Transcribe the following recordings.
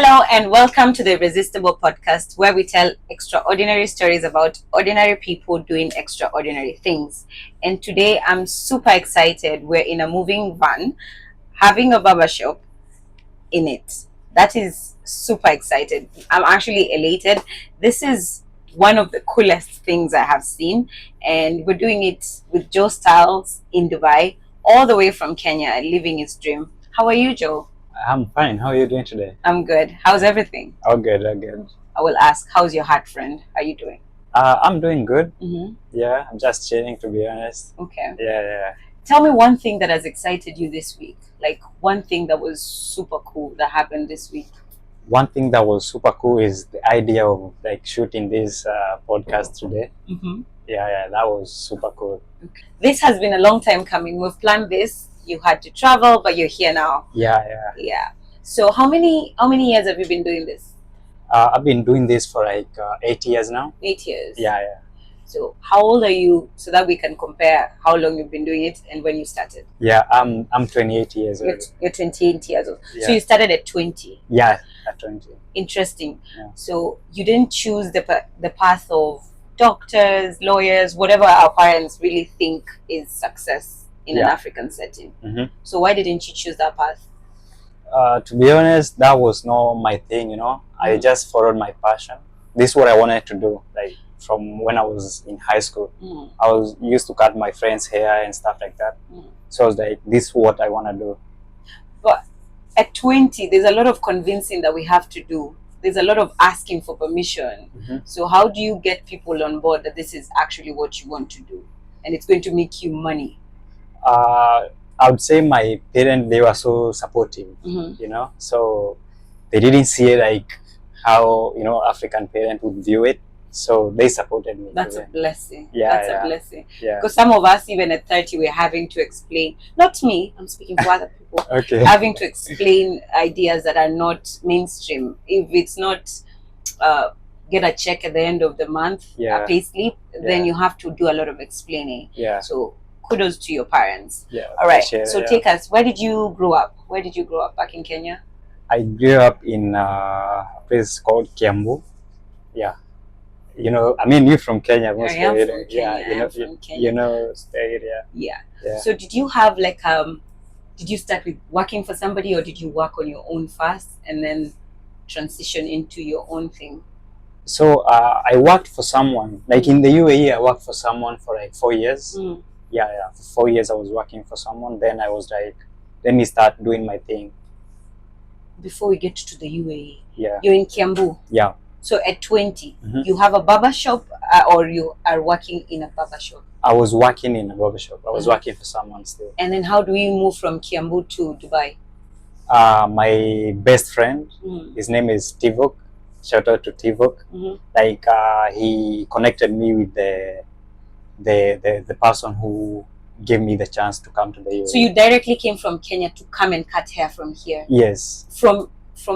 Hello and welcome to the Irresistible Podcast, where we tell extraordinary stories about ordinary people doing extraordinary things. And today I'm super excited. We're in a moving van having a barbershop in it. That is super excited. I'm actually elated. This is one of the coolest things I have seen, and we're doing it with Joe Styles in Dubai, all the way from Kenya, living his dream. How are you, Joe? I'm fine. How are you doing today? I'm good. How's everything? Oh, good. Oh, good. I will ask, how's your heart friend? How are you doing? I'm doing good. Mm-hmm. Yeah, I'm just chilling, to be honest. Okay. Yeah. Tell me one thing that has excited you this week. Like one thing that was super cool that happened this week. One thing that was super cool is the idea of like shooting this podcast today. Mm-hmm. Yeah, that was super cool. This has been a long time coming. We've planned this. You had to travel, but you're here now. Yeah. So how many years have you been doing this? I've been doing this for like 8 years now. 8 years. Yeah. So how old are you, so that we can compare how long you've been doing it and when you started? Yeah, I'm 28 years old. You're 28 years old. Yeah. So you started at 20. Yeah, at 20. Interesting. Yeah. So you didn't choose the path of doctors, lawyers, whatever our parents really think is success in an African setting. Mm-hmm. So why didn't you choose that path? To be honest, that was not my thing, I just followed my passion. This is what I wanted to do, like from when I was in high school. I was used to cut my friends' hair and stuff like that. So I was like, this is what I want to do. But at 20, there's a lot of convincing that we have to do. There's a lot of asking for permission. So how do you get people on board that this is actually what you want to do and it's going to make you money? I would say my parents, they were so supportive, so they didn't see it like how, African parents would view it. So they supported me. That's a blessing. Yeah, a blessing. Yeah. Because some of us, even at 30, we're having to explain, not me, I'm speaking for other people, Okay. having to explain ideas that are not mainstream. If it's not get a check at the end of the month, a pay slip, then you have to do a lot of explaining. Yeah. So kudos to your parents. Yeah. All right. So take us, where did you grow up? Where did you grow up back in Kenya? I grew up in a place called Kiambu. Yeah. You're from Kenya. I am from Kenya. Yeah, from Kenya. You know the area. Yeah. So did you have like did you start with working for somebody, or did you work on your own first and then transition into your own thing? So I worked for someone, like in the UAE, I worked for someone for like 4 years. Yeah. For 4 years I was working for someone. Then I was like, let me start doing my thing. Before we get to the UAE, yeah, you're in Kiambu. Yeah. So at 20, you have a barber shop, or you are working in a barber shop? I was working in a barber shop. I was working for someone still. And then how do we move from Kiambu to Dubai? My best friend, his name is Tivok. Shout out to Tivok. Like he connected me with the person who gave me the chance to come to the UAE. So you directly came from Kenya to come and cut hair from here? Yes. From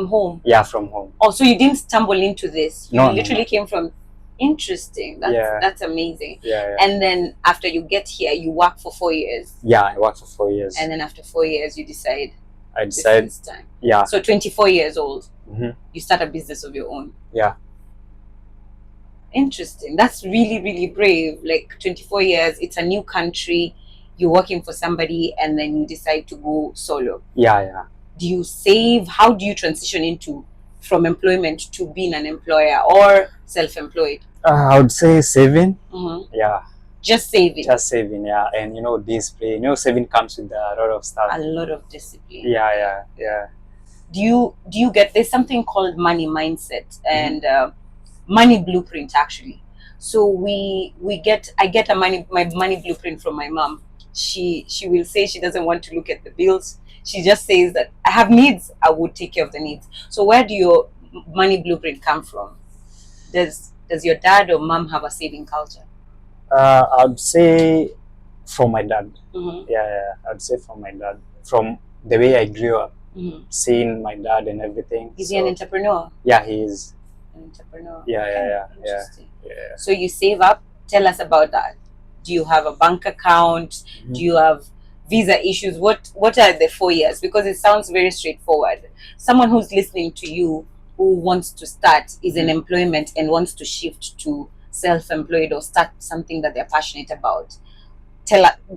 home? Yeah, from home. Oh, so you didn't stumble into this? You literally came from... Interesting. That's amazing. Yeah. And then after you get here, you work for 4 years? Yeah, I worked for 4 years. And then after 4 years, you decide... I decided... This time. Yeah. So 24 years old, you start a business of your own? Yeah. Interesting. That's really, really brave. Like 24 years, it's a new country, you're working for somebody, and then you decide to go solo. Yeah. Do you save? How do you transition from employment to being an employer or self-employed? I would say saving. Yeah. Just saving. Just saving, yeah. And discipline. Saving comes with a lot of stuff. A lot of discipline. Yeah. Do you get, there's something called money mindset and money blueprint actually. So I get my money blueprint from my mom. She will say she doesn't want to look at the bills. She just says that I have needs, I would take care of the needs. So where do your money blueprint come from? Does your dad or mom have a saving culture? I'd say from my dad. Yeah, I'd say from my dad. From the way I grew up, seeing my dad and everything. Is he an entrepreneur? Yeah, he is. An entrepreneur. Yeah. Interesting. So you save up. Tell us about that. Do you have a bank account? Do you have visa issues? What are the 4 years? Because it sounds very straightforward. Someone who's listening to you who wants to start is in employment and wants to shift to self-employed or start something that they're passionate about,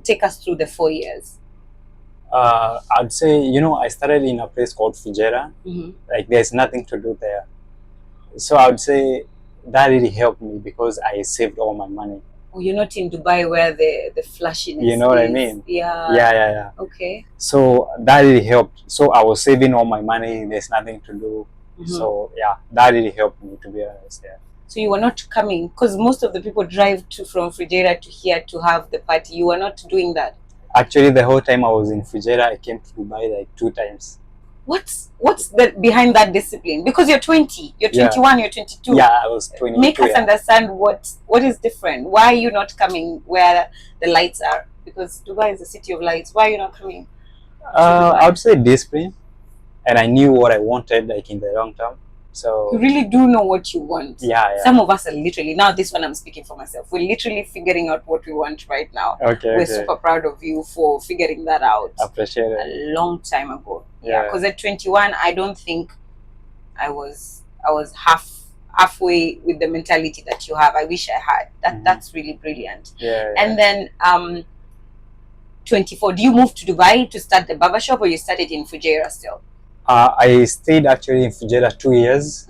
take us through the 4 years. I'd say, I started in a place called Fujera. Like, there's nothing to do there. So I would say that really helped me because I saved all my money. Oh, you're not in Dubai where the flashiness You know what I mean? Yeah. Okay. So that really helped. So I was saving all my money. There's nothing to do. So yeah, that really helped me, to be honest. Yeah. So you were not coming, because most of the people drive from Fujera to here to have the party. You were not doing that. Actually, the whole time I was in Fujera, I came to Dubai like 2 times. What's behind that discipline? Because you're 20, you're 21, you're 22. Yeah, I was 22. Make us understand what is different. Why are you not coming where the lights are? Because Dubai is a city of lights. Why are you not coming? I would say discipline, and I knew what I wanted, like, in the long term. So you really do know what you want. Yeah. Some of us are literally, now this one I'm speaking for myself, we're literally figuring out what we want right now. We're super proud of you for figuring that out. Appreciate it. A long time ago. Yeah, because at 21, I don't think I was halfway with the mentality that you have. I wish I had. That's really brilliant. Yeah. And then 24, do you move to Dubai to start the barbershop, or you started in Fujairah still? I stayed actually in Fujairah 2 years.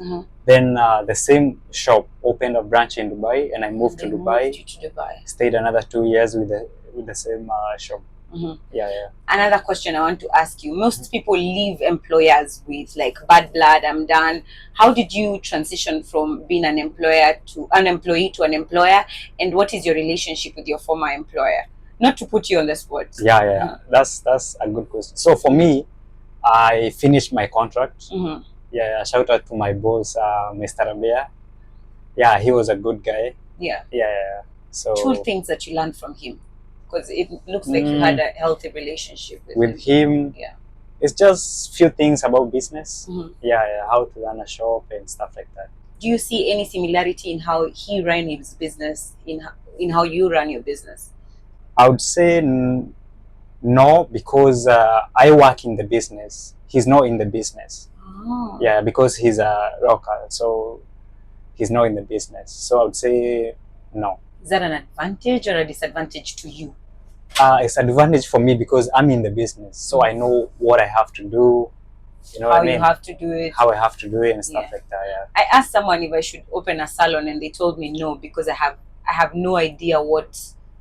Then the same shop opened a branch in Dubai, and I moved to Dubai. Stayed another 2 years with the same shop. Yeah. Another question I want to ask you. Most people leave employers with like bad blood, I'm done. How did you transition from being an employee to an employer? And what is your relationship with your former employer? Not to put you on the spot. Yeah. That's a good question. So for me, I finished my contract. Yeah, shout out to my boss, Mr. Rabia. Yeah, he was a good guy. Yeah. So 2 things that you learned from him, because it looks like you had a healthy relationship with him. Yeah, it's just few things about business. Yeah, how to run a shop and stuff like that. Do you see any similarity in how he ran his business in how you run your business? I would say no, because I work in the business. He's not in the business. Oh. Yeah, because he's a rocker, so he's not in the business. So I would say no. Is that an advantage or a disadvantage to you? It's an advantage for me because I'm in the business, so I know what I have to do. You know how what I mean? You have to do it. How I have to do it and stuff like that. Yeah. I asked someone if I should open a salon, and they told me no, because I have no idea what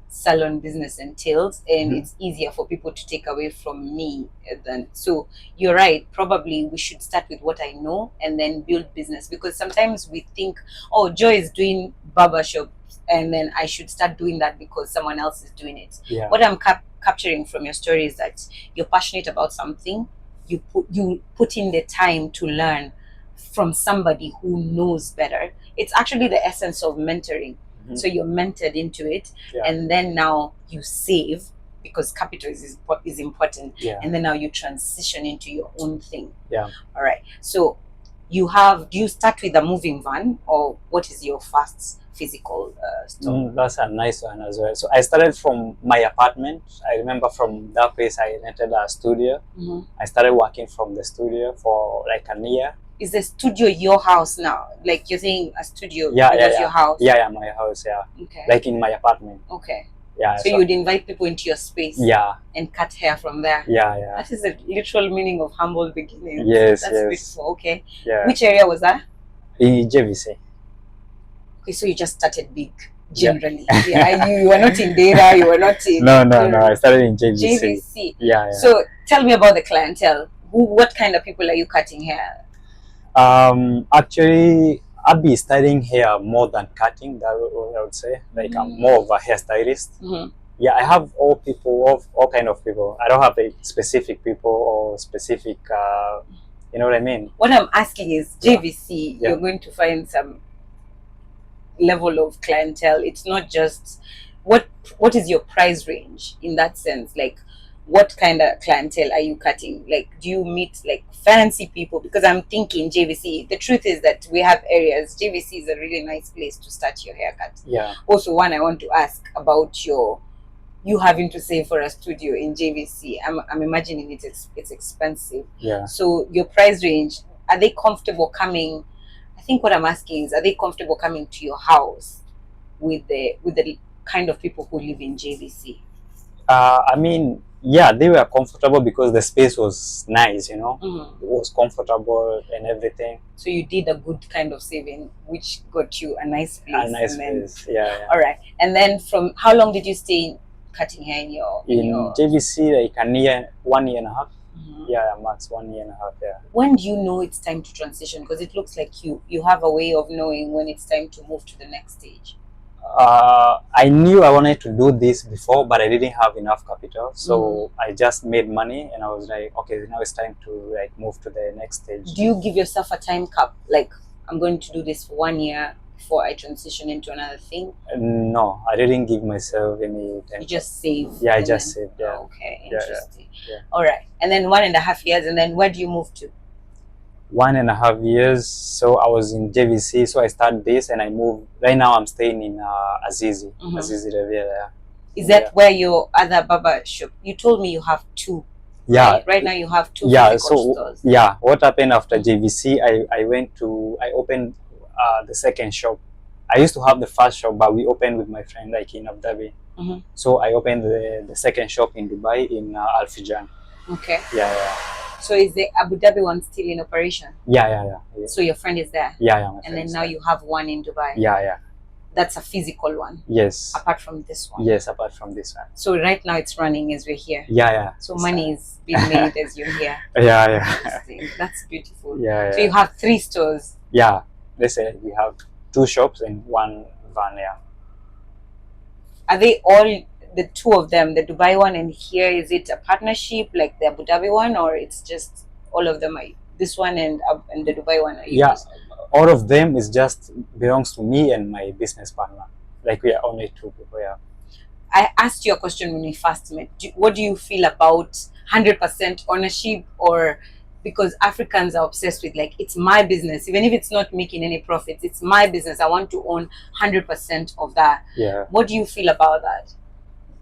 salon business entails, and it's easier for people to take away from me than. So you're right, probably we should start with what I know and then build business, because sometimes we think, oh, Joy is doing barbershop and then I should start doing that because someone else is doing it. What I'm capturing from your story is that you're passionate about something, you put in the time to learn from somebody who knows better. It's actually the essence of mentoring. So you're mentored into it, and then now you save, because capital is important, and then now you transition into your own thing. All right. So do you start with a moving van, or what is your first physical store? That's a nice one as well. So I started from my apartment. I remember from that place I rented a studio. I started working from the studio for like a year. Is the studio your house now? Like you're saying a studio is your house? Yeah, my house, Okay. Like in my apartment. Okay. Yeah. So you'd invite people into your space. Yeah. And cut hair from there. Yeah. That is the literal meaning of humble beginnings. Yes. That's beautiful. Okay. Yeah. Which area was that? In JVC. Okay, so you just started big. Generally, you were not in data, you were not in. No. I started in JVC. Yeah. So tell me about the clientele. What kind of people are you cutting hair? Actually, I'll be studying hair more than cutting. That I would say. Like I'm more of a hairstylist. Yeah, I have all kind of people. I don't have a specific people or specific. You know what I mean? What I'm asking is JVC. You're going to find some level of clientele. It's not just what is your price range in that sense? Like, what kind of clientele are you cutting? Like, do you meet like fancy people? Because I'm thinking JVC, the truth is that we have areas. JVC is a really nice place to start your haircut. Yeah. Also, one, I want to ask about you having to save for a studio in JVC. I'm imagining it's expensive. Yeah. So your price range, are they comfortable coming? I think what I'm asking is, are they comfortable coming to your house with the kind of people who live in JVC? I mean, yeah, they were comfortable because the space was nice, you know. Mm-hmm. It was comfortable and everything. So you did a good kind of saving, which got you a nice place. A nice and then, place, yeah. all right. And then from how long did you stay cutting hair in your JVC? Like 1 year and a half. Mm-hmm. Yeah, max 1 year and a half. Yeah. When do you know it's time to transition? Because it looks like you have a way of knowing when it's time to move to the next stage. I knew I wanted to do this before, but I didn't have enough capital, so I just made money, and I was like, okay, now it's time to like move to the next stage. Do you give yourself a time cap? Like, I'm going to do this for 1 year before I transition into another thing? No, I didn't give myself any time. You just save? Yeah, I just saved. Yeah. Okay, interesting. Yeah. All right, and then 1.5 years, and then where do you move to? 1.5 years. So I was in JVC, so I started this and I moved. Right now I'm staying in Azizi, Azizi Riviera. Is that where your other barber shop? You told me you have 2. Yeah. Right now you have 2 yeah, physical stores. Yeah. What happened after JVC? I opened the second shop. I used to have the first shop, but we opened with my friend like in Abu Dhabi. So I opened the second shop in Dubai in Al Fijan. Okay. Yeah. So is the Abu Dhabi one still in operation? Yeah. So your friend is there? Yeah. And then now you have one in Dubai? Yeah. That's a physical one? Yes. Apart from this one? Yes, apart from this one. So right now it's running as we're here? Yeah. So money is being made as you're here? Yeah. That's beautiful. Yeah. So you have 3 stores? Yeah. Let's say we have 2 shops and 1 van, yeah. Are they all, the 2 of them, the Dubai one and here, is it a partnership like the Abu Dhabi one, or it's just all of them? This one and the Dubai one? All of them is just belongs to me and my business partner. Like we are only 2 people. Yeah. I asked you a question when we first met. What do you feel about 100% ownership, or because Africans are obsessed with like, it's my business, even if it's not making any profits, it's my business. I want to own 100% of that. Yeah. What do you feel about that?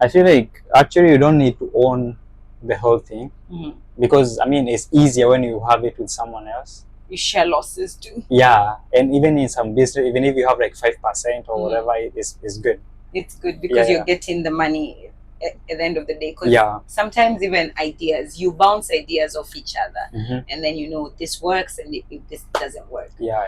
I feel like actually you don't need to own the whole thing, because I mean it's easier when you have it with someone else. You share losses too. Yeah, and even in some business, even if you have like 5% or whatever, it's good. It's good because you're getting the money at the end of the day. Because sometimes even ideas, you bounce ideas off each other, and then you know this works and if this doesn't work. Yeah.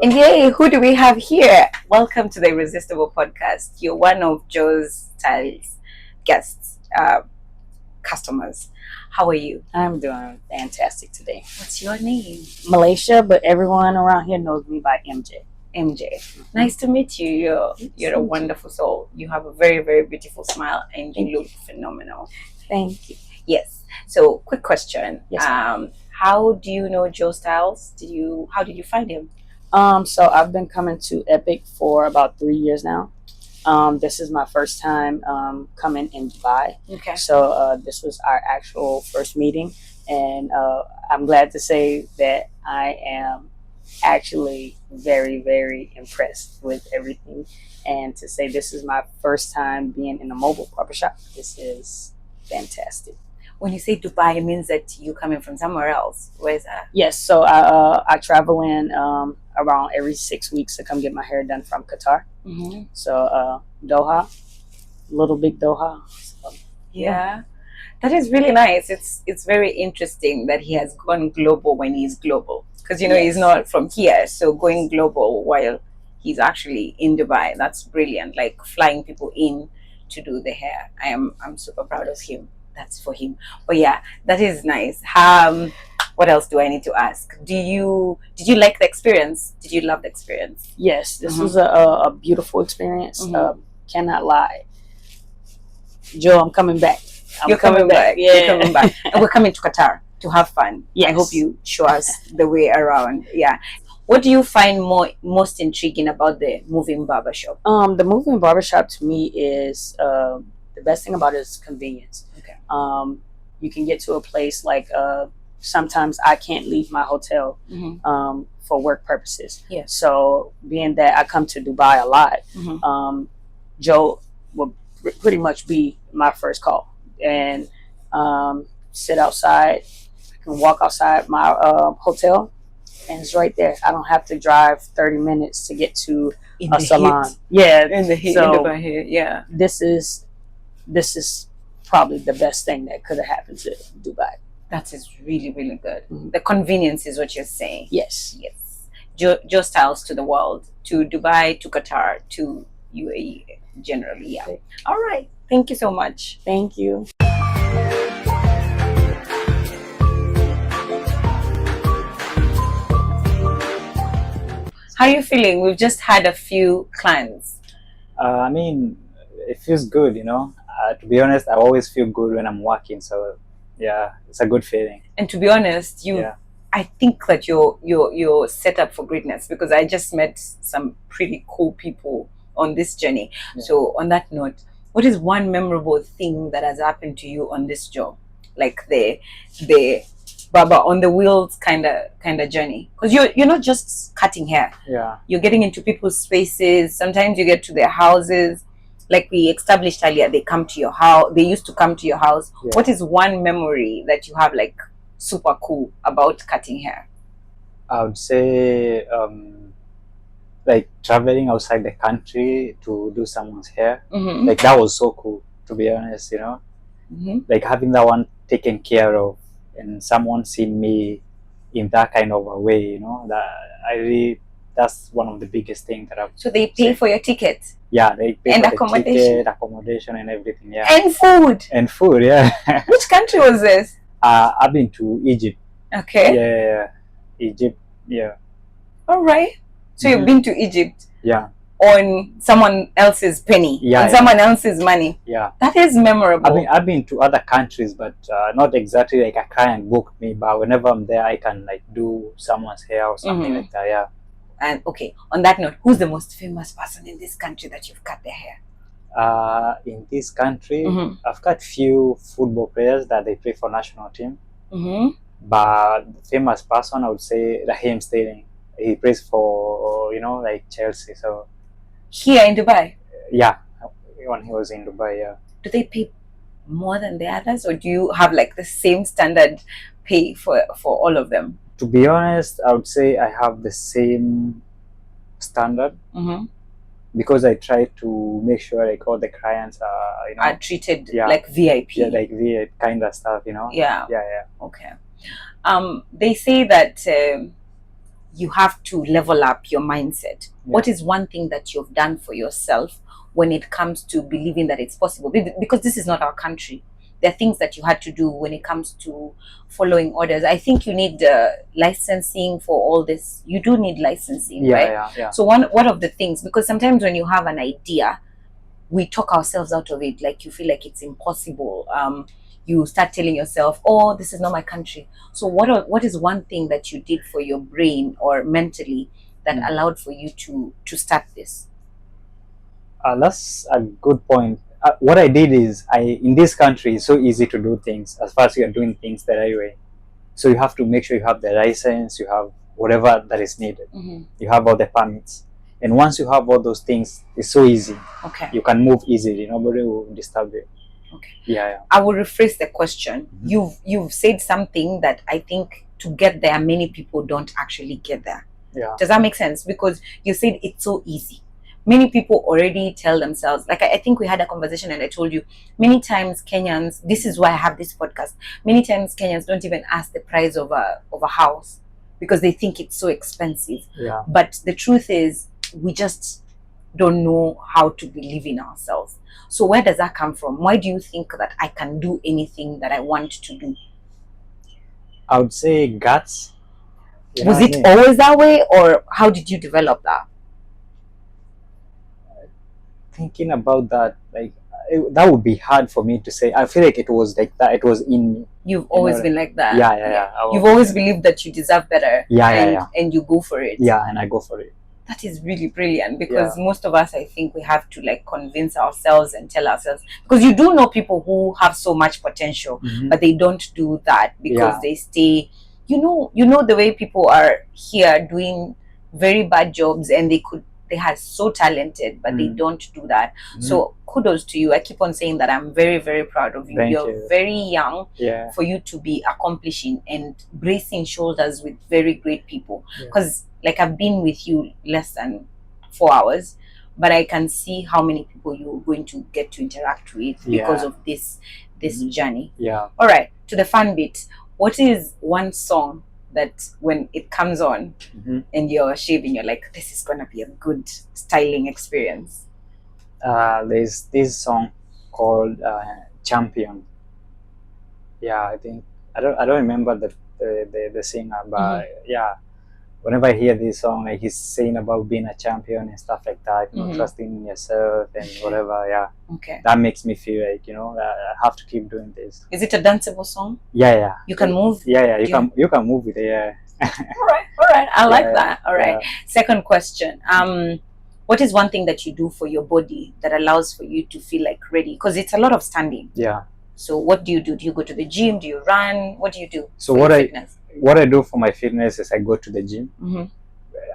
And yay, who do we have here? Welcome to the Irresistible Podcast. You're one of Joe's Styles guests, customers. How are you? I'm doing fantastic today. What's your name? Malaysia, but everyone around here knows me by MJ. MJ. Nice to meet you. You're a wonderful soul. You have a very, very beautiful smile and you look phenomenal. Thank you. Yes. So, quick question. Yes, how do you know Joe Styles? How did you find him? So I've been coming to Epic for about 3 years now. This is my first time coming in Dubai. Okay. So this was our actual first meeting, and I'm glad to say that I am actually very, very impressed with everything. And to say this is my first time being in a mobile barbershop, this is fantastic. When you say Dubai, it means that you're coming from somewhere else. Where is that? Yes, so I travel in around every 6 weeks to come get my hair done from Qatar. So Doha, Little Big Doha. So, yeah, that is really nice. It's very interesting that he has gone global when he's global, because he's not from here. So going global while he's actually in Dubai, that's brilliant. Like flying people in to do the hair. I'm super proud of him. That's for him. But yeah, that is nice. What else do I need to ask? Did you like the experience? Did you love the experience? Yes, this was a beautiful experience. Cannot lie. Joe, I'm coming back. You're coming back. Yeah. You're coming back. And we're coming to Qatar to have fun. Yes. I hope you show us the way around. Yeah. What do you find most intriguing about the moving barbershop? The moving barbershop to me is the best thing about it is convenience. Okay. You can get to a place like sometimes I can't leave my hotel for work purposes. Yes. So being that I come to Dubai a lot, Joe will pretty much be my first call, and sit outside. I can walk outside my hotel, and it's right there. I don't have to drive 30 minutes to get to In a the salon. heat. Yeah, In the heat. So- in the here. Yeah. this is probably the best thing that could have happened to Dubai. That is really, really good. Mhm. The convenience is what you're saying. Yes. Yes. Joe styles to the world, to Dubai, to Qatar, to UAE generally. Yeah. Okay. All right. Thank you so much. Thank you. How are you feeling? We've just had a few clients. I mean, it feels good, you know. To be honest, I always feel good when I'm working. So, yeah, it's a good feeling. And to be honest, Yeah. I think that you're set up for greatness, because I just met some pretty cool people on this journey. Yeah. So on that note, what is one memorable thing that has happened to you on this job? Like the Barber on the wheels kind of journey, because you're not just cutting hair. Yeah. You're getting into people's spaces. Sometimes you get to their houses. Like we established earlier, they come to your house. They used to come to your house. Yeah. What is one memory that you have like super cool about cutting hair? I would say, like traveling outside the country to do someone's hair. Mm-hmm. Like that was so cool, to be honest, you know. Mm-hmm. Like having that one taken care of and someone seeing me in that kind of a way, you know, that's one of the biggest things that I've. So they pay for your ticket Yeah, they pay And for the accommodation. ticket, accommodation, and everything. Yeah, and food. and food. Yeah, Which country was this? I've been to Egypt. Okay. Yeah, Egypt. Yeah, All right. So you've Mhm. been to Egypt yeah, on someone else's penny, Yeah, on yeah. someone else's money. yeah. That is memorable. I've been to other countries, but not exactly like a client booked me. But whenever I'm there, I can like do someone's hair or something Mhm. like that. Yeah. And okay, on that note, who's the most famous person in this country that you've cut their hair? In this country, Mhm. I've got few football players that they play for national team. Mm-hmm. But the famous person, I would say Raheem Sterling. He plays for like Chelsea. So Here in Dubai, yeah, when he was in Dubai, yeah. do they pay more than the others, or do you have like the same standard pay for all of them? To be honest, I would say I have the same standard Mm-hmm. because I try to make sure like all the clients are Are treated Yeah. like VIP. yeah, like the kind of stuff, you know. Yeah. Yeah. Okay. They say that you have to level up your mindset. What is one thing that you've done for yourself when it comes to believing that it's possible? Because this is not our country. There are things that you had to do when it comes to following orders. I think you need licensing for all this. You do need licensing, Yeah, right? yeah. So one of the things, because sometimes when you have an idea, we talk ourselves out of it. Like you feel like it's impossible. You start telling yourself, "Oh, this is not my country." So what is one thing that you did for your brain or mentally that allowed for you to start this? That's a good point. What I did is, in this country, it's so easy to do things as far as you are doing things the right way. So you have to make sure you have the license, you have whatever that is needed, Mm-hmm. you have all the permits, and once you have all those things, it's so easy. Okay. You can move easily. Nobody will disturb you. Okay. Yeah. I will rephrase the question. Mhm. You've said something that I think to get there, many people don't actually get there. Yeah. Does that make sense? Because you said it's so easy. Many people already tell themselves, like I think we had a conversation and I told you, many times Kenyans, this is why I have this podcast, many times Kenyans don't even ask the price of a house because they think it's so expensive. Yeah. But the truth is, we just don't know how to believe in ourselves. So where does that come from? Why do you think that I can do anything that I want to do? I would say guts. You know Was what I it mean? always that way, or how did you develop that? Thinking about that, like that would be hard for me to say. I feel like it was like that. It was in me. You've always know, been like that. Yeah. You've always believed that you deserve better. Yeah. And you go for it. Yeah, and I go for it. That is really brilliant, because most of us, I think, we have to like convince ourselves and tell ourselves, because you do know people who have so much potential, Mhm. but they don't do that because Yeah. they stay. You know the way people are here doing very bad jobs, and they they are so talented, but they don't do that. Mhm. So kudos to you. I keep on saying that I'm very, very proud of you. Thank You're you. very young Yeah. for you to be accomplishing and bracing shoulders with very great people. Yeah. Because like I've been with you less than 4 hours, but I can see how many people you're going to get to interact with because Yeah. of this journey. Yeah. All right, to the fun bit. What is one song that when it comes on Mhm. and you're shaving, you're like, this is gonna be a good styling experience? There's this song called Champion. Yeah, I think I don't remember the singer, but yeah, whenever I hear this song, like he's saying about being a champion and stuff like that, you know, trusting in yourself and whatever. Yeah, Okay. that makes me feel like, you know, I have to keep doing this. Is it a danceable song? Yeah. You can move? Yeah, Yeah. you can move with it. Yeah. All right. I like Yeah, that. All right. yeah. Second question. What is one thing that you do for your body that allows for you to feel like ready? Because it's a lot of standing. Yeah. So what do you do? Do you go to the gym? Do you run? What do you do? So for what your I fitness? what I do for my fitness is I go to the gym. Mhm.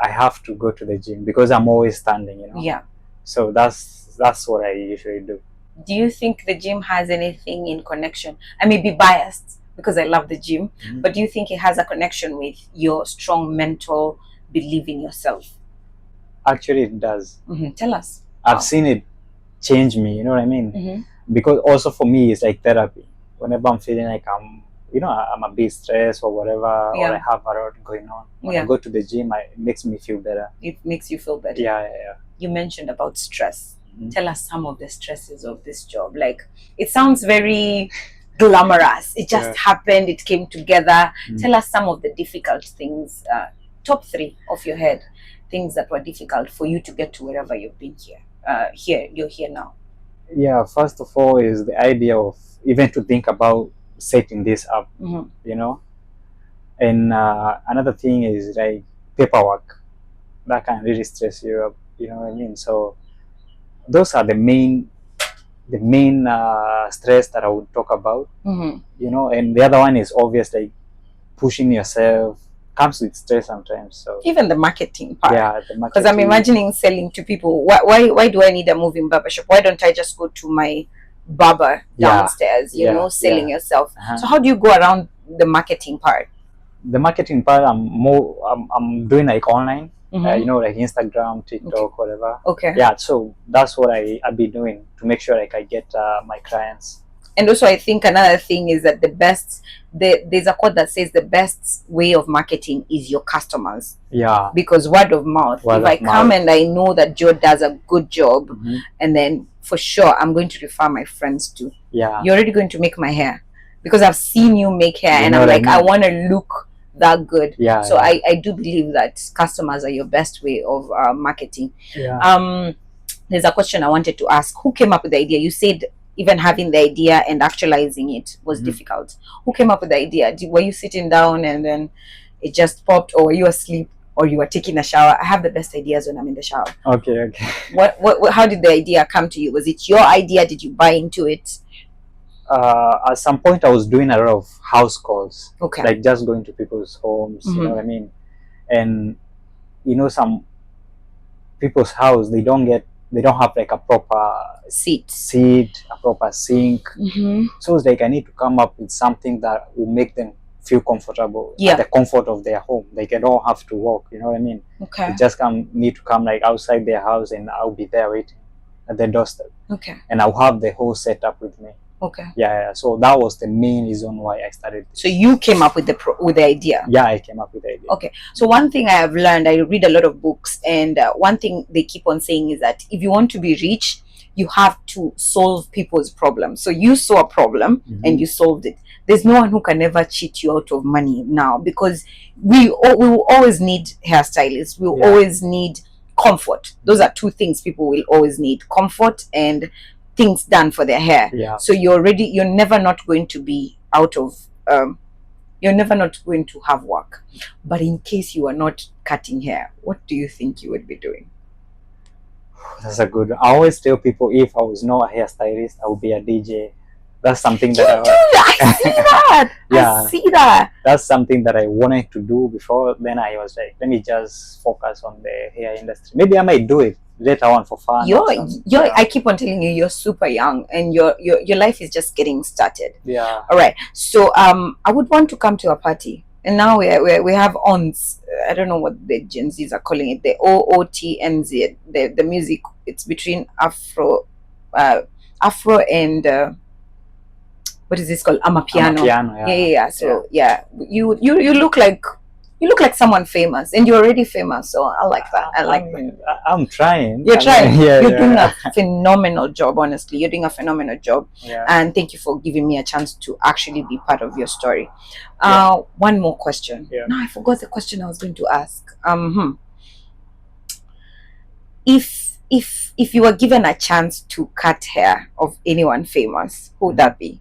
I have to go to the gym because I'm always standing, you know. Yeah. So that's what I usually do. Do you think the gym has anything in connection? I may be biased because I love the gym, Mhm. but do you think it has a connection with your strong mental belief in yourself? Actually, it does. Tell us. I've seen it change me. You know what I mean? Mhm. Because also for me, it's like therapy. Whenever I'm feeling like I'm a bit stressed or whatever, Yeah. or I have a lot going on, when Yeah. I go to the gym, it makes me feel better. It makes you feel better. Yeah. You mentioned about stress. Mhm. Tell us some of the stresses of this job. Like, it sounds very glamorous. It just Yeah. happened. It came together. Mhm. Tell us some of the difficult things. Top 3 of your head, things that were difficult for you to get to wherever you've been here. You're here now. Yeah. First of all, is the idea of even to think about setting this up. Mhm. You know, and another thing is like paperwork. That can really stress you up. You know what I mean? So those are the main stress that I would talk about. Mhm. You know, and the other one is obvious, like pushing yourself comes with stress sometimes. So Even the marketing part. yeah, the Because I'm marketing- imagining selling to people. Why do I need a moving barbershop? Why don't I just go to my barber Yeah. downstairs? You Yeah. know, selling yourself. Uh-huh. So how do you go around the marketing part? The marketing part, I'm doing like online. Mhm. You know, like Instagram, TikTok, whatever. Okay. Yeah, so that's what I've been doing to make sure like I get my clients. And also, I think another thing is that there's a quote that says the best way of marketing is your customers, Yeah. because word of mouth. Word If I of come mouth. and I know that Joe does a good job, Mhm. and then for sure I'm going to refer my friends to. Yeah. You're already going to make my hair because I've seen you make hair, You and know I'm what I like, I mean? want to look that good. Yeah. So I do believe that customers are your best way of marketing. Yeah. There's a question I wanted to ask. Who came up with the idea? You said even having the idea and actualizing it was Mhm. difficult. Who came up with the idea? Were you sitting down and then it just popped, or were you asleep, or you were taking a shower? I have the best ideas when I'm in the shower. Okay. How did the idea come to you? Was it your idea? Did you buy into it? At some point, I was doing a lot of house calls, Okay. like just going to people's homes. You Mhm. know what I mean? And you know, some people's house they don't have like a proper Seat. seat, a proper sink. Mm-hmm. So it's like I need to come up with something that will make them feel comfortable Yeah. at the comfort of their home. Like I don't have to walk. You know what I mean? Okay. They just need to come like outside their house, and I'll be there waiting at their doorstep, Okay. and I'll have the whole setup with me. Okay. Yeah. So that was the main reason why I started this. So you came up with the idea. Yeah, I came up with the idea. Okay. So one thing I have learned, I read a lot of books, and one thing they keep on saying is that if you want to be rich, you have to solve people's problems. So you saw a problem Mhm. and you solved it. There's no one who can ever cheat you out of money now, because we will always need hairstylists. We will Yeah. always need comfort. Those are 2 things people will always need: comfort and things done for their hair. Yeah. So you're never not going to be out of you're never not going to have work. But in case you are not cutting hair, what do you think you would be doing? That's a good. I always tell people if I was not a hairstylist, I would be a DJ. that's something You that do. I see that. Yeah. I see that. that's something that I wanted to do before. Then I was like, let me just focus on the hair industry. Maybe I might do it later on for fun. You're. Yeah. I keep on telling you, you're super young, and your life is just getting started. Yeah. All right. So I would want to come to a party, and now we have ons. I don't know what the Gen Zs are calling it. The OOTNZ. The music. It's between Afro and what is this called? Amapiano. Amapiano, Yeah. So you look like someone famous, and you're already famous. So I like that. I'm trying. You're trying. Yeah, You're doing a phenomenal job. Honestly, you're doing a phenomenal job. Yeah. And thank you for giving me a chance to actually be part of your story. One more question. Yeah. No, I forgot the question I was going to ask. If you were given a chance to cut hair of anyone famous, who would that be?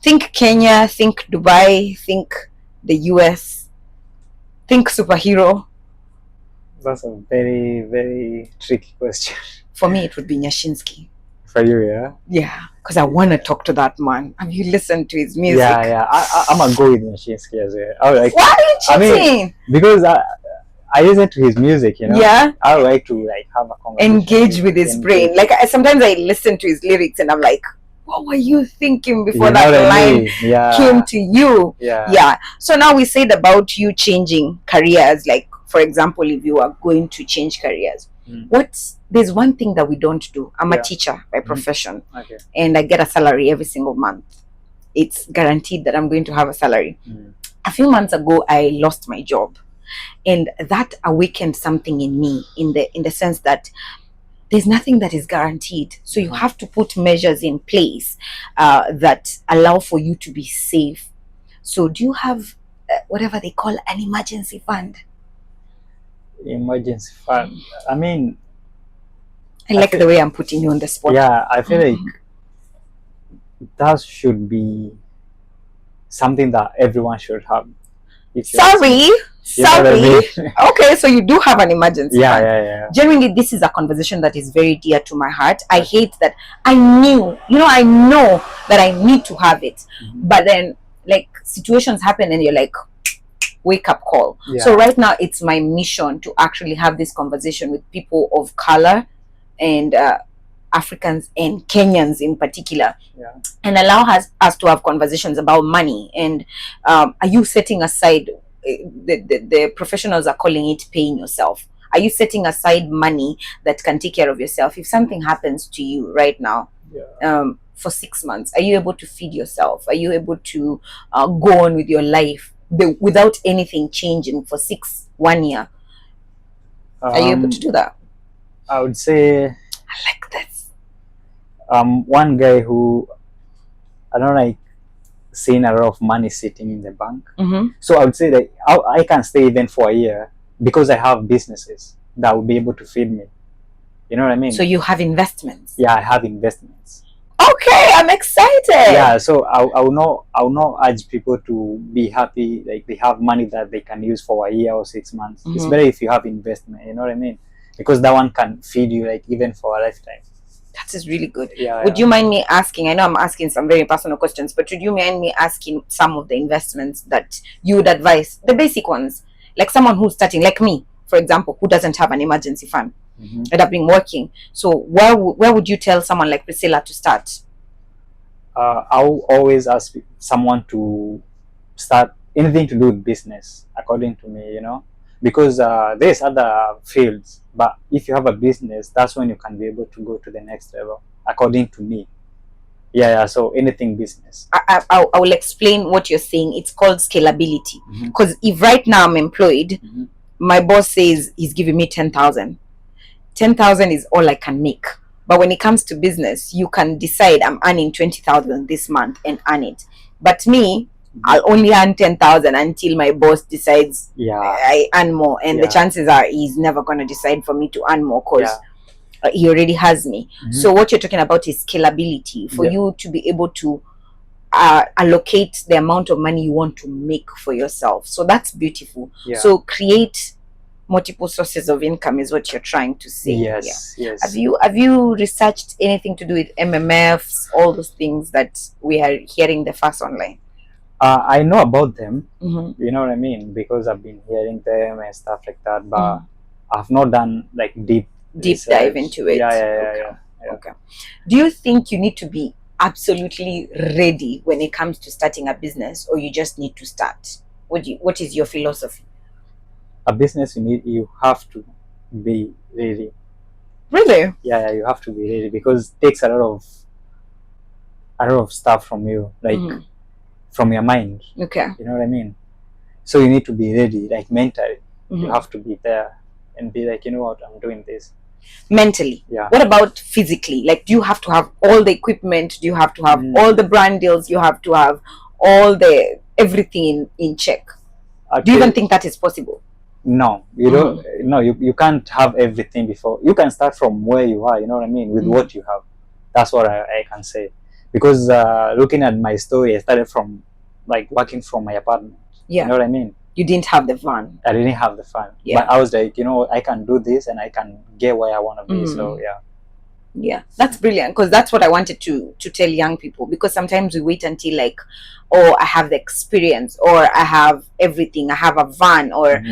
Think Kenya, think Dubai, think the US, think superhero. That's a very, very tricky question. For me, it would be Nyashinsky. For you, yeah? Yeah, because I want to talk to that man. Have you listened to his music? Yeah. I'm going to go with Nyashinsky as well. Why are you cheating? Because I listen to his music, you know. Yeah. I would like to have a conversation. Engage with his brain. Like sometimes I listen to his lyrics and I'm like, what were you thinking before that line came to you? Yeah. So now we said about you changing careers. Like, for example, if you are going to change careers, there's one thing that we don't do. I'm a teacher by profession. Okay. And I get a salary every single month. It's guaranteed that I'm going to have a salary. A few months ago, I lost my job. And that awakened something in me in the sense that there's nothing that is guaranteed. So you have to put measures in place that allow for you to be safe. So do you have whatever they call an emergency fund? Emergency fund. I mean, I like the way I'm putting you on the spot. Yeah, I feel like that should be something that everyone should have. Sorry. Okay, so you do have an emergency fund. Yeah. Genuinely, this is a conversation that is very dear to my heart. I hate that I know that I need to have it, but then like situations happen and you're like, wake up call. So right now it's my mission to actually have this conversation with people of color and Africans and Kenyans in particular, and allow us to have conversations about money. And are you setting aside, the professionals are calling it paying yourself, are you setting aside money that can take care of yourself? If something happens to you right now, for 6 months, are you able to feed yourself? Are you able to go on with your life without anything changing for 1 year? Are you able to do that? I would say I like this. One guy who I don't like seeing a lot of money sitting in the bank. So I would say that I can stay even for a year because I have businesses that will be able to feed me. You know what I mean? So you have investments? Yeah, I have investments. Okay, I'm excited. Yeah, so I will not urge people to be happy like they have money that they can use for a year or 6 months. It's better if you have investment. You know what I mean? Because that one can feed you like even for a lifetime. That is really good. Would you mind me asking? I know I'm asking some very personal questions, but would you mind me asking some of the investments that you would advise? The basic ones, like someone who's starting, like me, for example, who doesn't have an emergency fund and have been working. So where would you tell someone like Priscilla to start? I'll always ask someone to start anything to do with business, according to me, you know, because there's other fields, but if you have a business, that's when you can be able to go to the next level, according to me. So anything business. I will explain what you're saying. It's called scalability. Because if right now I'm employed, my boss says he's giving me 10,000. 10,000 is all I can make. But when it comes to business, you can decide I'm earning 20,000 this month and earn it. But me, I'll only earn 10,000 until my boss decides I earn more. And the chances are he's never going to decide for me to earn more because he already has me. So what you're talking about is scalability, for you to be able to allocate the amount of money you want to make for yourself. So that's beautiful. So create multiple sources of income is what you're trying to say. Yes, yes. Have you researched anything to do with MMFs, all those things that we are hearing the first online? I know about them. Mm-hmm. You know what I mean, because I've been hearing them and stuff like that, but I've not done like deep research. Dive into it. Yeah. Okay. Do you think you need to be absolutely ready when it comes to starting a business, or you just need to start? What is your philosophy? A business, you have to be ready. Really? Yeah, you have to be ready, because it takes a lot of stuff from you, like from your mind. Okay. You know what I mean? So you need to be ready, like mentally. You Mhm. have to be there and be like, you know what, I'm doing this. Mentally. Yeah. What about physically? Like, do you have to have all the equipment? Do you have to have all the brand deals? You have to have all the everything in check. Do you even think that is possible? No, you don't. No, you can't have everything before. You can start from where you are. You know what I mean? With what you have. That's what I can say. Because looking at my story, I started from like working from my apartment. Yeah. You know what I mean? You didn't have the van. I didn't have the fun. Yeah. But I was like, you know, I can do this and I can get where I want to be. So yeah. Yeah, that's brilliant, because that's what I wanted to tell young people, because sometimes we wait until like, oh, I have the experience, or I have everything, I have a van, or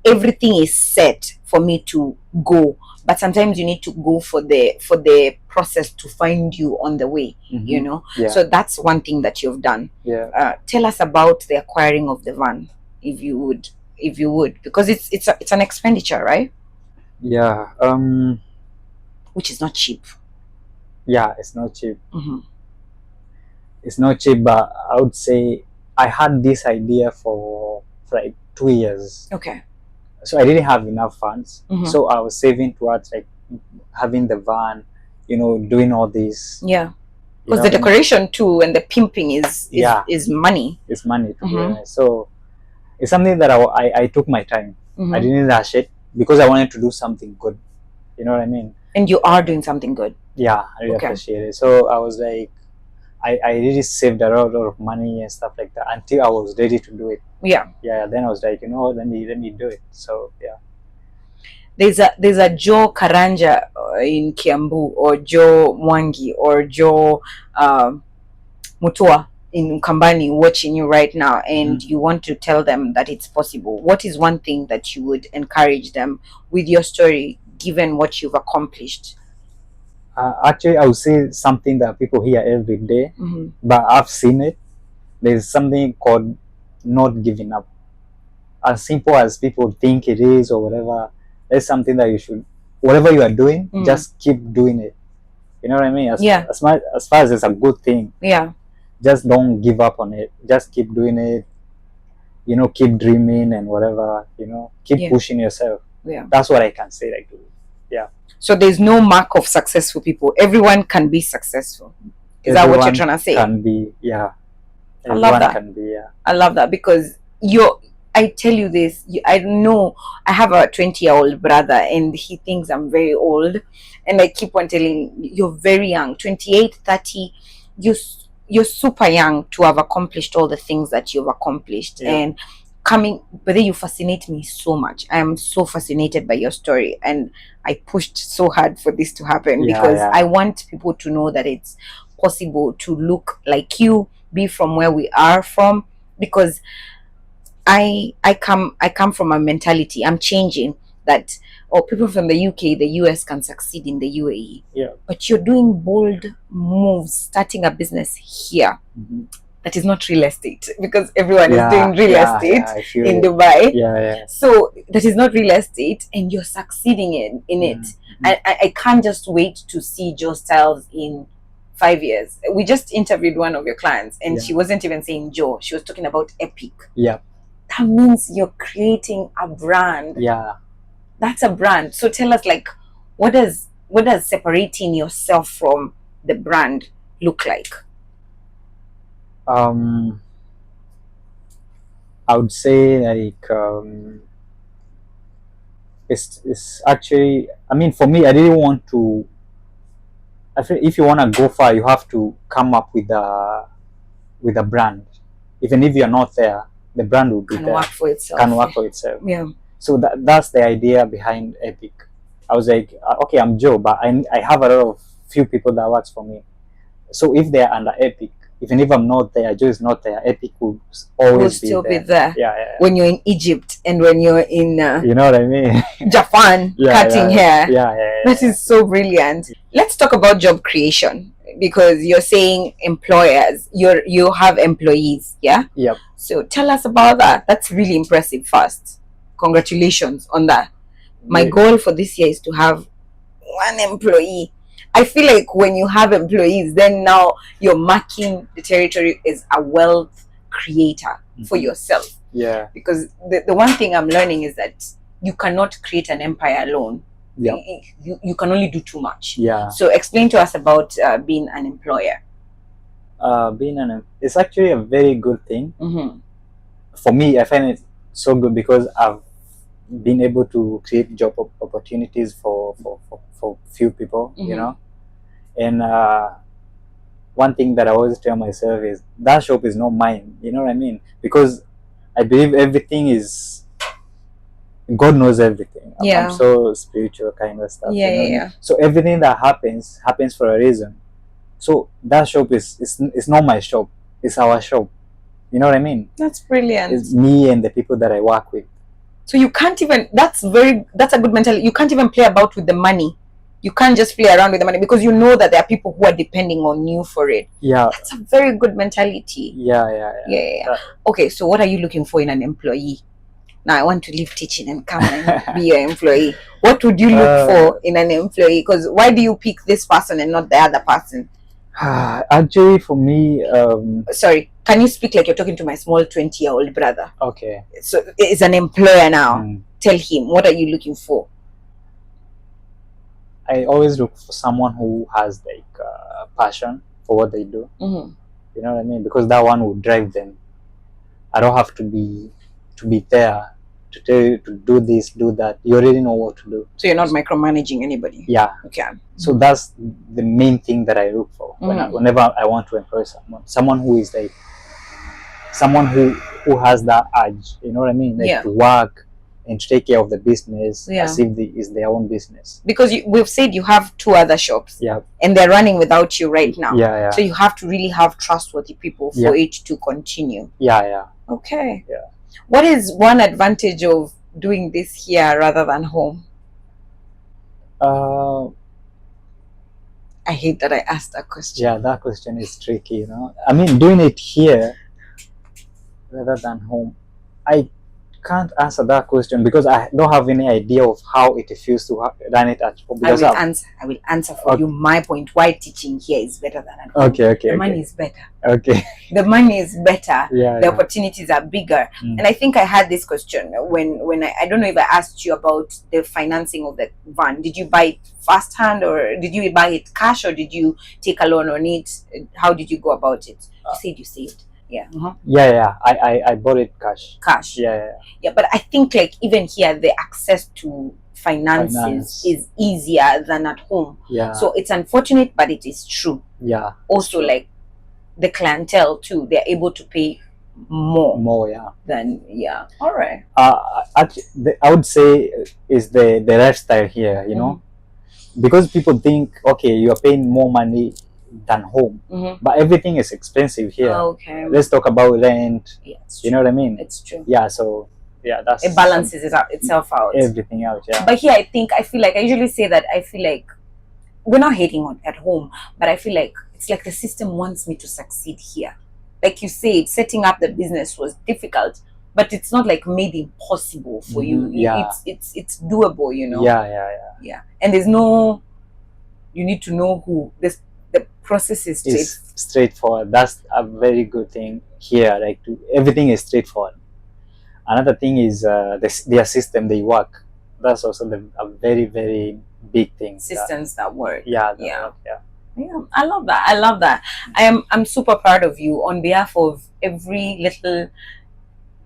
everything is set for me to go. But sometimes you need to go for the process to find you on the way, you know. Yeah. So that's one thing that you've done. Yeah. Tell us about the acquiring of the van, if you would, because it's an expenditure, right? Yeah. Which is not cheap. Yeah, it's not cheap. It's not cheap, but I would say I had this idea for like 2 years. Okay. So I didn't have enough funds. So I was saving towards like having the van, you know, doing all this. Yeah. Because the decoration too and the pimping is money. It's money, to be honest. So it's something that I took my time. I didn't rush it, because I wanted to do something good. You know what I mean? And you are doing something good. Yeah, I really appreciate it. So I was like, I really saved a lot of money and stuff like that until I was ready to do it. Yeah. Yeah. Then I was like, you know what, let me do it. So yeah. There's a Joe Karanja in Kiambu, or Joe Mwangi, or Joe Mutua in Kambani watching you right now, and you want to tell them that it's possible. What is one thing that you would encourage them with your story, given what you've accomplished? Actually, I would say something that people hear every day, but I've seen it. There's something called not giving up. As simple as people think it is or whatever, there's something that you should, whatever you are doing, just keep doing it. You know what I mean? As far as it's a good thing, just don't give up on it. Just keep doing it. You know, keep dreaming and whatever. You know, keep pushing yourself. Yeah, that's what I can say. Like, yeah. So there's no mark of successful people. Everyone can be successful. Is that what you're trying to say? Can be, yeah. Everyone I love that. Can be, yeah. I love that, because I tell you this, I know I have a 20-year-old brother, and he thinks I'm very old, and I keep on telling him, you're very young, 28, 30, you're super young to have accomplished all the things that you've accomplished. And but then you fascinate me so much. I am so fascinated by your story, and I pushed so hard for this to happen, because I want people to know that it's possible to look like you, be from where we are from, because I come from a mentality. I'm changing that. People from the UK, the US can succeed in the UAE. Yeah. But you're doing bold moves, starting a business here. That is not real estate, because everyone is doing real estate in Dubai. Yeah. So that is not real estate, and you're succeeding in it. I can't just wait to see Joe Styles in 5 years. We just interviewed one of your clients, and she wasn't even saying Joe. She was talking about Epic. Yeah. That means you're creating a brand. Yeah. That's a brand. So tell us, like, what does separating yourself from the brand look like? I would say like it's actually, I mean, for me, I didn't want to. I feel if you want to go far, you have to come up with a brand. Even if you're not there, the brand will be there. Work for itself. Can work for itself. Yeah. So that's the idea behind Epic. I was like, okay, I'm Joe, but I have a lot of few people that works for me. So if they're under Epic, even if I'm not there, Joe is not there, Epic will Will always still be be there. there. Yeah. When you're in Egypt and when you're in You know what I mean? Japan cutting hair. Yeah. That is so brilliant. Let's talk about job creation, because you're saying employers, you have employees, yeah? Yep. So tell us about that. That's really impressive. First, congratulations on that. My goal for this year is to have one employee. I feel like when you have employees, then now you're marking the territory as a wealth creator for yourself. Yeah. Because the one thing I'm learning is that you cannot create an empire alone. Yep. You can only do too much. Yeah. So explain to us about being an employer. It's actually a very good thing. Mm-hmm. For me, I find it so good because I've been able to create job opportunities for few people, you know. And one thing that I always tell myself is that shop is not mine, you know what I mean? Because I believe everything is, God knows everything. Yeah. I'm so spiritual kind of stuff. Yeah, you know yeah, what I mean? yeah. So everything that happens for a reason. So that shop is not my shop. It's our shop. You know what I mean? That's brilliant. It's me and the people that I work with. So you can't even, that's a good mentality. You can't even play about with the money. You can't just play around with the money because you know that there are people who are depending on you for it. Yeah. That's a very good mentality. Yeah. Okay, so what are you looking for in an employee? Now I want to leave teaching and come and be your employee. What would you look for in an employee? Because why do you pick this person and not the other person? Actually, for me, sorry, can you speak like you're talking to my small 20-year-old brother? Okay. So is an employer now. Tell him, what are you looking for? I always look for someone who has like passion for what they do. Mm-hmm. You know what I mean? Because that one will drive them. I don't have to be there to tell you to do this, do that. You already know what to do. So you're not micromanaging anybody. Yeah. Okay. So that's the main thing that I look for whenever I want to employ someone who is like someone who has that urge. You know what I mean? Like to work and to take care of the business as if it's their own business. Because we've said you have 2 other shops. Yeah. And they're running without you right now. Yeah. So you have to really have trustworthy people for it to continue. Yeah. Okay. Yeah. What is one advantage of doing this here rather than home? I hate that I asked that question. Yeah, that question is tricky, you know. I mean, doing it here rather than home, I can't answer that question because I don't have any idea of how it feels to run it at home. I will answer for you my point why teaching here is better than at home. Okay. The money is better. Okay. The money is better. The opportunities are bigger. And I think I had this question when I don't know if I asked you about the financing of the van. Did you buy it first hand or did you buy it cash or did you take a loan on it? How did you go about it? You said you saved. Yeah. Yeah. I bought it cash. Yeah. But I think like even here the access to finances is easier than at home. Yeah. So it's unfortunate, but it is true. Yeah. Also, like the clientele too, they're able to pay more. Yeah. Than All right. Actually, I would say is the lifestyle here. You know, because people think you are paying more money than home, but everything is expensive here. Okay. Let's talk about rent. Yeah, you know what I mean? It's true. Yeah. So that's it balances itself out. Everything out. Yeah. But here, I feel like I usually say that I feel like we're not hating on at home, but I feel like it's like the system wants me to succeed here. Like you said, setting up the business was difficult, but it's not like made impossible for you. Yeah. It's doable, you know. Yeah. And there's no, you need to know who this. The process is straightforward. That's a very good thing here. Like everything is straightforward. Another thing is their system they work. That's also a very very big thing. Systems that work. Yeah. I love that. I'm super proud of you on behalf of every little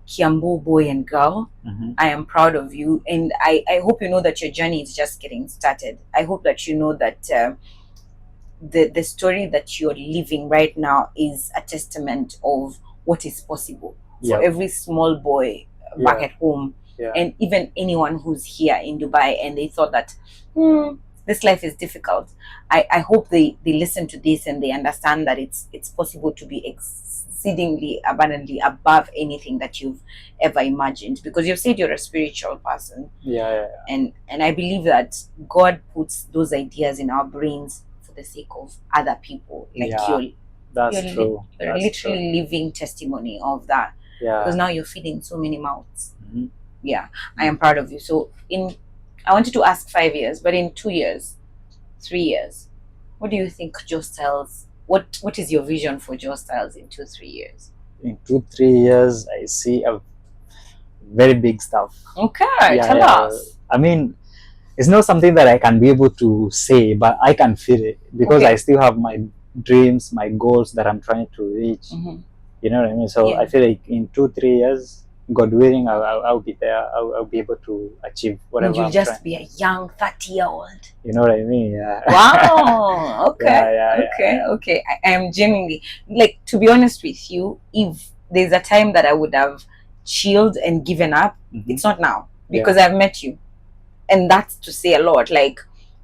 Kiambu boy and girl. I am proud of you, and I hope you know that your journey is just getting started. I hope that you know that. The story that you're living right now is a testament of what is possible for every small boy back at home Yeah. And even anyone who's here in Dubai and they thought that this life is difficult, I hope they listen to this and they understand that it's possible to be exceedingly abundantly above anything that you've ever imagined, because you've said you're a spiritual person. And I believe that God puts those ideas in our brains for the sake of other people. Like that's true. You're literally living testimony of that. Because now you're feeding so many mouths. I am proud of you. So I wanted to ask 5 years, but in 2 years, 3 years, what do you think Joe Styles, what is your vision for Joe Styles in 2-3 years? In 2-3 years, I see a very big stuff. Okay, tell us. I mean, it's not something that I can be able to say, but I can feel it, because I still have my dreams, my goals that I'm trying to reach. You know what I mean? So I feel like in 2-3 years, God willing, I'll be there. I'll be able to achieve whatever. You'll just be a young 30-year-old. You know what I mean? Yeah. Wow. Okay. Okay. I am genuinely, like, to be honest with you, if there's a time that I would have chilled and given up, it's not now, because I've met you, and that's to say a lot. Like,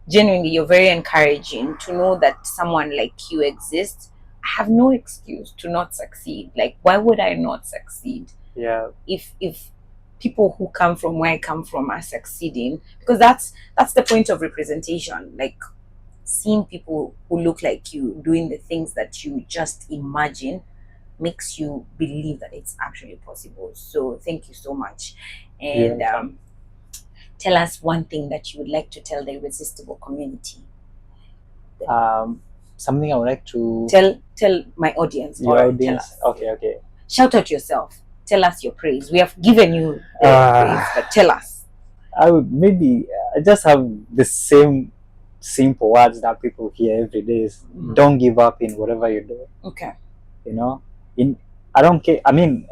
genuinely, you're very encouraging to know that someone like you exists. I have no excuse to not succeed. Like, why would I not succeed? If people who come from where I come from are succeeding, because that's the point of representation. Like, seeing people who look like you doing the things that you just imagine makes you believe that it's actually possible. So thank you so much. And tell us one thing that you would like to tell the Irresistible community. Something I would like to tell my audience. Your audience. Okay. Shout out yourself. Tell us your praise. We have given you praise, but tell us. I would maybe just have the same simple words that people hear every day. Is don't give up in whatever you do. Okay. You know, I don't care. I mean,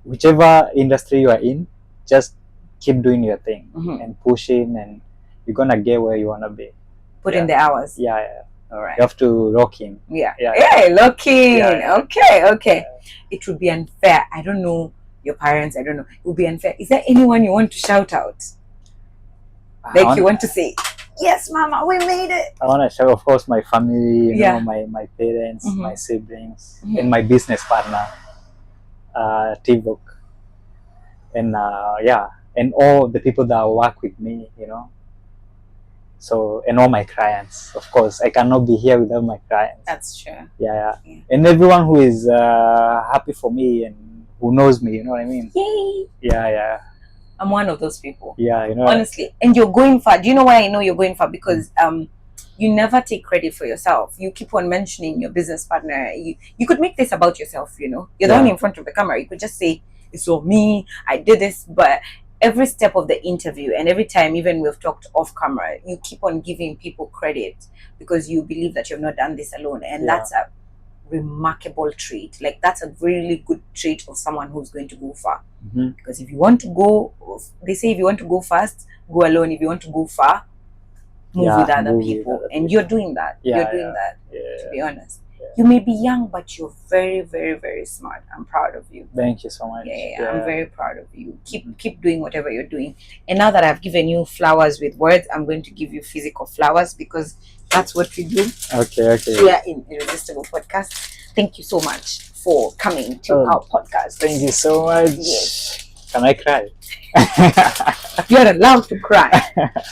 whichever industry you are in, just keep doing your thing and pushing, and you're gonna get where you wanna be. Put in the hours. All right. You have to lock in. Lock in. Okay. It would be unfair. I don't know your parents. I don't know. It would be unfair. Is there anyone you want to shout out? Like, you want to say, yes, Mama, we made it. I want to shout, of course, my family, you know, my parents, my siblings, and my business partner, Tivok. And and all the people that work with me, you know. So, and all my clients, of course, I cannot be here without my clients. That's true. Yeah. And everyone who is happy for me and who knows me, you know what I mean? Yay! Yeah. I'm one of those people. Yeah, you know. Honestly, and you're going far. Do you know why I know you're going far? Because you never take credit for yourself. You keep on mentioning your business partner. You could make this about yourself. You know, you're the one in front of the camera. You could just say, "It's all me. I did this," but every step of the interview and every time, even we've talked off camera, you keep on giving people credit because you believe that you've not done this alone. And that's a remarkable trait. Like, that's a really good trait of someone who's going to go far. Because if you want to go, they say if you want to go fast, go alone. If you want to go far, move with other people. And you're doing that. You're doing that, to be honest. You may be young, but you're very, very, very smart. I'm proud of you. Thank you so much. Yeah. I'm very proud of you. Keep doing whatever you're doing. And now that I've given you flowers with words, I'm going to give you physical flowers, because that's what we do. Okay. Here in Irresistible Podcast. Thank you so much for coming to our podcast. Thank you so much. Yes. Can I cry? You're allowed to cry.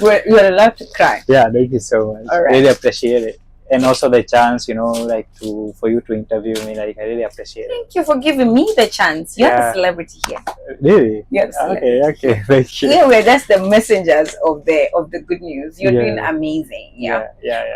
You're allowed to cry. Yeah, thank you so much. All right. Really appreciate it. And also the chance, you know, like for you to interview me, like I really appreciate it. Thank you for giving me the chance. You're the celebrity here. Really? You're the celebrity. Okay, thank you. Yeah, we're just the messengers of the good news. You're doing amazing. Yeah.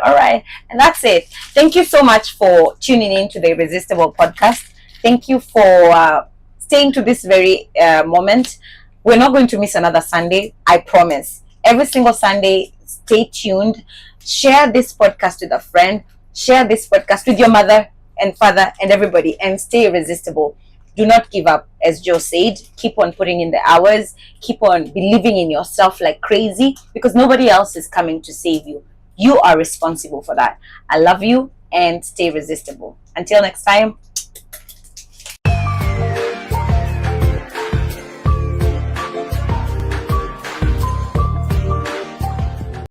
All right. And that's it. Thank you so much for tuning in to the Irresistible Podcast. Thank you for staying to this very moment. We're not going to miss another Sunday. I promise. Every single Sunday, stay tuned. Share this podcast with a friend. Share this podcast with your mother and father and everybody, and stay irresistible. Do not give up, as Joe said. Keep on putting in the hours. Keep on believing in yourself like crazy, because nobody else is coming to save you. You are responsible for that. I love you, and stay irresistible. Until next time,